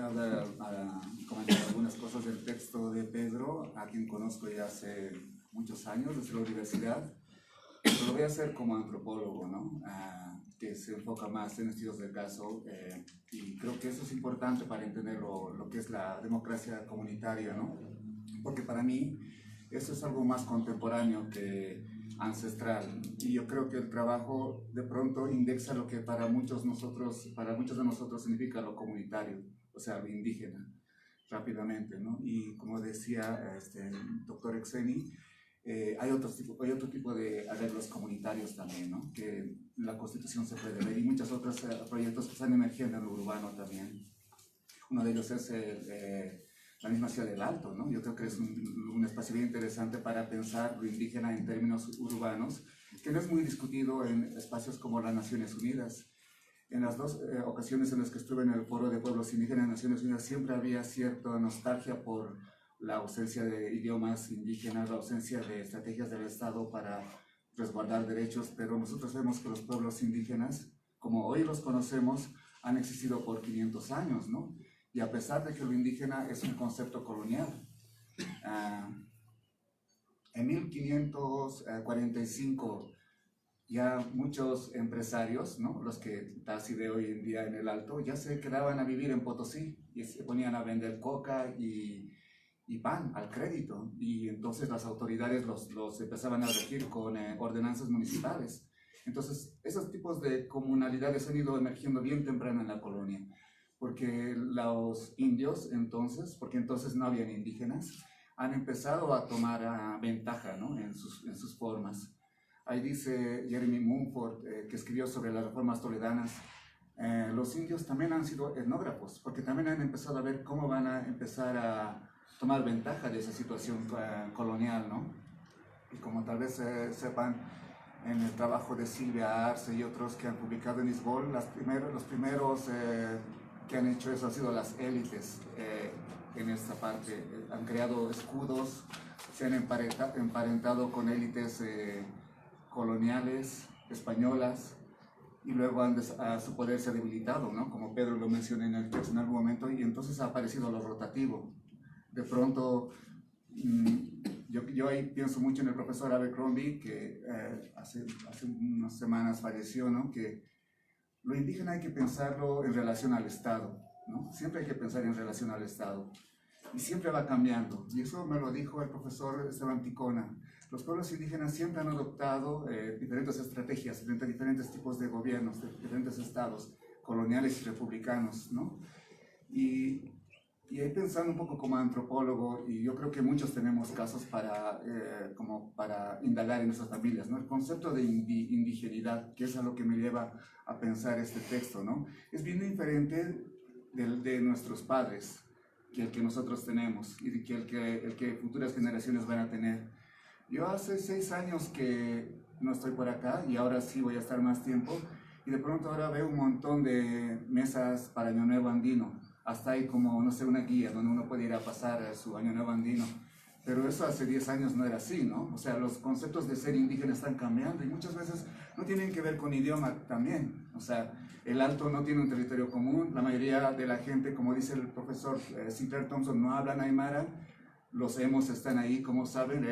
quisiera comentar algunas cosas del texto de Pedro, a quien conozco ya hace muchos años desde la universidad, pero lo voy a hacer como antropólogo, ¿no? Que se enfoca más en estudios del caso, y creo que eso es importante para entender lo que es la democracia comunitaria, ¿no? Porque para mí eso es algo más contemporáneo que ancestral, y yo creo que el trabajo de pronto indexa lo que para muchos de nosotros significa lo comunitario, o sea, lo indígena, rápidamente, ¿no? Y como decía el doctor Exeni, hay otro tipo de arreglos comunitarios también, ¿no? Que la Constitución se puede ver, y muchos otros proyectos que están emergiendo en lo urbano también. Uno de ellos es la misma ciudad del Alto, ¿no? Yo creo que es un espacio bien interesante para pensar lo indígena en términos urbanos, que no es muy discutido en espacios como las Naciones Unidas. En las dos ocasiones en las que estuve en el Foro de Pueblos Indígenas de Naciones Unidas siempre había cierta nostalgia por la ausencia de idiomas indígenas, la ausencia de estrategias del Estado para resguardar derechos, pero nosotros vemos que los pueblos indígenas, como hoy los conocemos, han existido por 500 años, ¿no? Y a pesar de que lo indígena es un concepto colonial, en 1545 ya muchos empresarios, ¿no? Los que casi de hoy en día en el Alto, ya se quedaban a vivir en Potosí y se ponían a vender coca y pan al crédito, y entonces las autoridades los empezaban a regir con ordenanzas municipales. Entonces esos tipos de comunalidades han ido emergiendo bien temprano en la colonia, porque los indios entonces, porque entonces no habían indígenas, han empezado a tomar ventaja, ¿no? en sus formas. Ahí dice Jeremy Mumford, que escribió sobre las reformas toledanas, los indios también han sido etnógrafos, porque también han empezado a ver cómo van a empezar a tomar ventaja de esa situación colonial, ¿no? Y como tal vez sepan, en el trabajo de Silvia Arce y otros que han publicado en ISBOL, los primeros que han hecho eso han sido las élites en esta parte. Han creado escudos, se han emparentado con élites coloniales, españolas, y luego a su poder se ha debilitado, ¿no? Como Pedro lo menciona en el texto en algún momento, y entonces ha aparecido lo rotativo. De pronto, yo ahí pienso mucho en el profesor Abercrombie, que hace unas semanas falleció, ¿no? Que lo indígena hay que pensarlo en relación al Estado, ¿no? Siempre hay que pensar en relación al Estado, y siempre va cambiando, y eso me lo dijo el profesor Esteban Ticona. Los pueblos indígenas siempre han adoptado diferentes estrategias frente a diferentes tipos de gobiernos, de diferentes estados, coloniales y republicanos, ¿no? Y ahí pensando un poco como antropólogo, y yo creo que muchos tenemos casos para indagar en nuestras familias, ¿no? El concepto de indigeneidad, que es a lo que me lleva a pensar este texto, ¿no? Es bien diferente de nuestros padres, que el que nosotros tenemos, y que el que futuras generaciones van a tener. Yo hace 6 años que no estoy por acá, y ahora sí voy a estar más tiempo, y de pronto ahora veo un montón de mesas para Año Nuevo Andino. Hasta hay como, no sé, una guía donde uno puede ir a pasar su Año Nuevo Andino. Pero eso hace 10 años no era así, ¿no? O sea, los conceptos de ser indígena están cambiando, y muchas veces no tienen que ver con idioma también. O sea, el Alto no tiene un territorio común, la mayoría de la gente, como dice el profesor Sinclair Thompson, no hablan aymara. Los emos están ahí, como saben,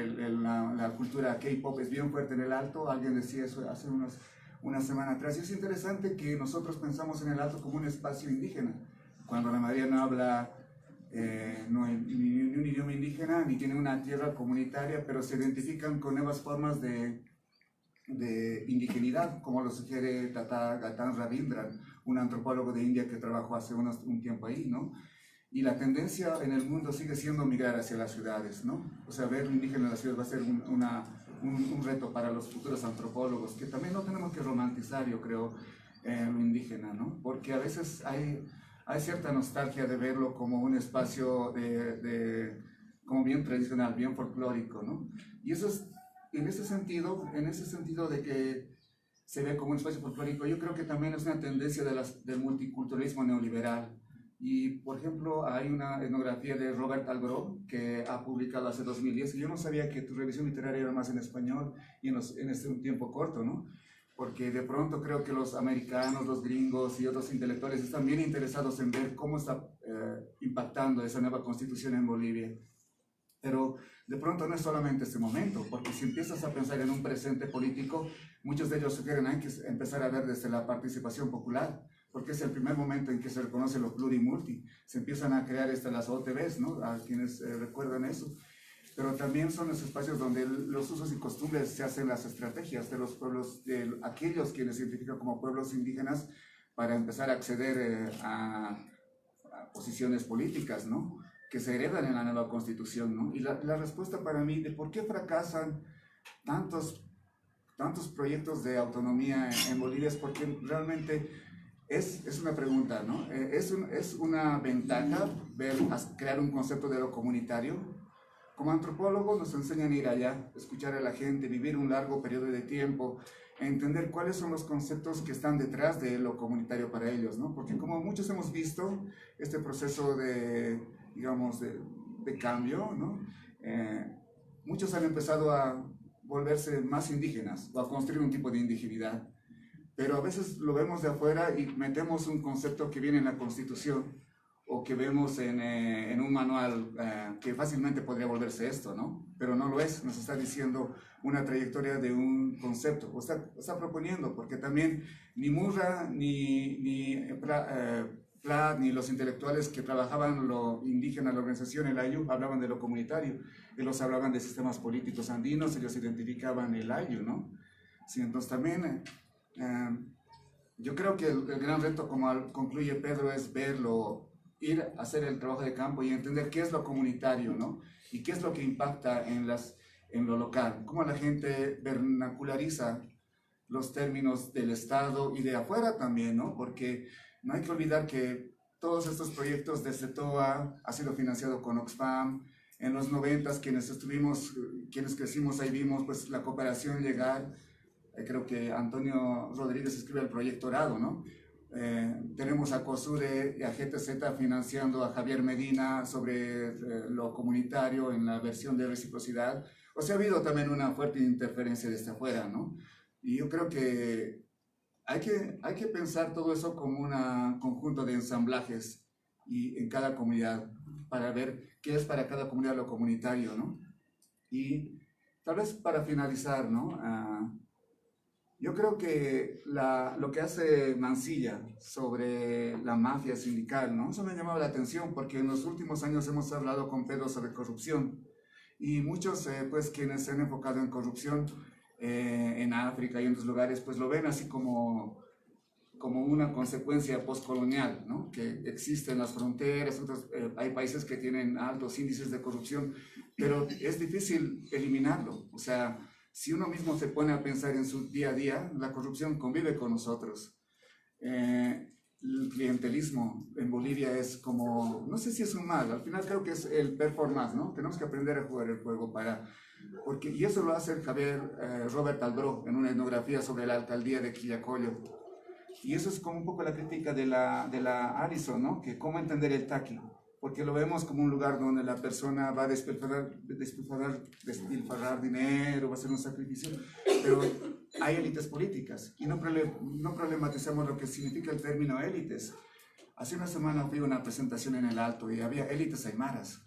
la cultura K-pop es bien fuerte en el Alto. Alguien decía eso hace una semana atrás. Y es interesante que nosotros pensamos en el Alto como un espacio indígena, cuando la mayoría no habla ni un idioma indígena, ni tiene una tierra comunitaria, pero se identifican con nuevas formas de indigenidad, como lo sugiere Tata Gatan Ravindran, un antropólogo de India que trabajó hace un tiempo ahí, ¿no? Y la tendencia en el mundo sigue siendo migrar hacia las ciudades, ¿no? O sea, ver lo indígena en las ciudades va a ser un reto para los futuros antropólogos, que también no tenemos que romantizar, yo creo, lo indígena, ¿no? Porque a veces hay cierta nostalgia de verlo como un espacio como bien tradicional, bien folclórico, ¿no? Y eso es, en ese sentido de que se ve como un espacio folclórico, yo creo que también es una tendencia del multiculturalismo neoliberal. Y, por ejemplo, hay una etnografía de Robert Algro que ha publicado hace 2010, y yo no sabía que tu revisión literaria era más en español y en un tiempo corto, ¿no? porque de pronto creo que los americanos, los gringos y otros intelectuales están bien interesados en ver cómo está impactando esa nueva constitución en Bolivia. Pero de pronto no es solamente este momento, porque si empiezas a pensar en un presente político, muchos de ellos sugieren hay que empezar a ver desde la participación popular, porque es el primer momento en que se reconoce lo plurimulti, se empiezan a crear las OTBs, ¿no? A quienes recuerdan eso. Pero también son los espacios donde los usos y costumbres se hacen las estrategias de los pueblos, de aquellos quienes se identifican como pueblos indígenas, para empezar a acceder a posiciones políticas, ¿no? Que se heredan en la nueva constitución, ¿no? Y la respuesta para mí de por qué fracasan tantos proyectos de autonomía en Bolivia es porque realmente es una pregunta, ¿no? Es una ventaja crear un concepto de lo comunitario. Como antropólogos nos enseñan a ir allá, escuchar a la gente, vivir un largo periodo de tiempo, entender cuáles son los conceptos que están detrás de lo comunitario para ellos, ¿no? Porque como muchos hemos visto, este proceso digamos, de cambio, ¿no? Muchos han empezado a volverse más indígenas o a construir un tipo de indigenidad, pero a veces lo vemos de afuera y metemos un concepto que viene en la Constitución o que vemos en un manual que fácilmente podría volverse esto, ¿no? Pero no lo es, nos está diciendo una trayectoria de un concepto, o está proponiendo, porque también ni Murra, ni Plat, ni los intelectuales que trabajaban lo indígena, la organización, el Ayu, hablaban de lo comunitario, ellos hablaban de sistemas políticos andinos, ellos identificaban el Ayu, ¿no? Sí, entonces también yo creo que el gran reto, como concluye Pedro, es verlo, ir a hacer el trabajo de campo y entender qué es lo comunitario, ¿no? Y qué es lo que impacta en lo local, cómo la gente vernaculariza los términos del Estado y de afuera también, ¿no? Porque no hay que olvidar que todos estos proyectos desde TOA ha sido financiado con Oxfam. En los 90, quienes crecimos ahí vimos pues la cooperación llegar. Creo que Antonio Rodríguez escribe el proyecto Dorado, ¿no? Tenemos a COSUDE y a GTZ financiando a Javier Medina sobre lo comunitario en la versión de reciprocidad. O sea, ha habido también una fuerte interferencia desde afuera, ¿no? Y yo creo que hay que pensar todo eso como un conjunto de ensamblajes y en cada comunidad para ver qué es para cada comunidad lo comunitario, ¿no? Y tal vez para finalizar, ¿no? Yo creo que lo que hace Mansilla sobre la mafia sindical, ¿no? Eso me ha llamado la atención porque en los últimos años hemos hablado con Pedro sobre corrupción y muchos, pues, quienes se han enfocado en corrupción en África y en otros lugares, pues lo ven así como una consecuencia postcolonial, ¿no? Que existen las fronteras, hay países que tienen altos índices de corrupción, pero es difícil eliminarlo, o sea, si uno mismo se pone a pensar en su día a día, la corrupción convive con nosotros. El clientelismo en Bolivia es como, no sé si es un mal, al final creo que es el performance, ¿no? Tenemos que aprender a jugar el juego y eso lo hace Robert Albro en una etnografía sobre la alcaldía de Quillacollo. Y eso es como un poco la crítica de la Allison, ¿no? Que cómo entender el taqui, porque lo vemos como un lugar donde la persona va a despilfarrar dinero, va a hacer un sacrificio, pero hay élites políticas y no problematizamos lo que significa el término élites. Hace una semana fui a una presentación en el Alto y había élites aymaras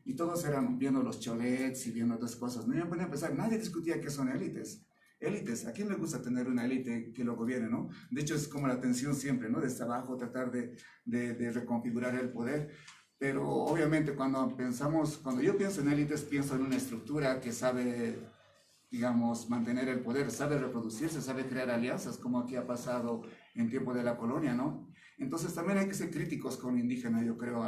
y todos eran viendo los cholets y viendo otras cosas. No me ponía a pensar, nadie discutía qué son élites. Élites, ¿a quién le gusta tener una élite que lo gobierne, no? De hecho es como la tensión siempre, ¿no? Desde abajo tratar de reconfigurar el poder. Pero obviamente cuando yo pienso en élites, pienso en una estructura que sabe, digamos, mantener el poder, sabe reproducirse, sabe crear alianzas, como aquí ha pasado en tiempo de la colonia, ¿no? Entonces también hay que ser críticos con indígena, yo creo,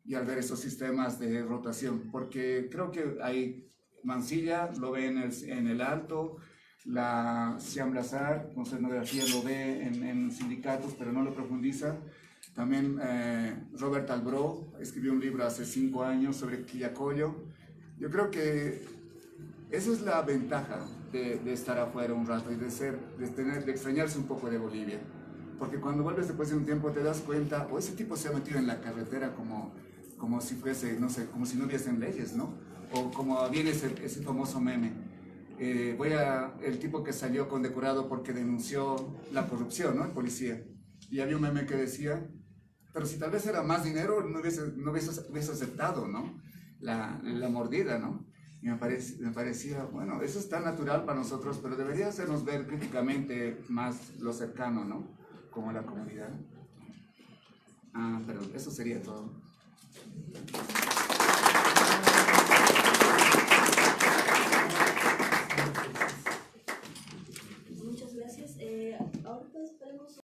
y al ver esos sistemas de rotación, porque creo que Mansilla lo ve en el Alto, la Siam Lazar con su etnografía lo ve en sindicatos, pero no lo profundiza. También Robert Albro escribió un libro hace 5 años sobre Quillacollo. Yo creo que esa es la ventaja de estar afuera un rato y de extrañarse un poco de Bolivia. Porque cuando vuelves después de un tiempo te das cuenta, o ese tipo se ha metido en la carretera como si fuese, no sé, como si no hubiesen leyes, ¿no? O como viene ese famoso meme. el tipo que salió condecorado porque denunció la corrupción, ¿no? El policía. Y había un meme que decía, pero si tal vez era más dinero, no hubiese aceptado, ¿no? La mordida, ¿no? Y me parecía, bueno, eso es tan natural para nosotros, pero debería hacernos ver críticamente más lo cercano, ¿no? Como la comunidad. Pero eso sería todo.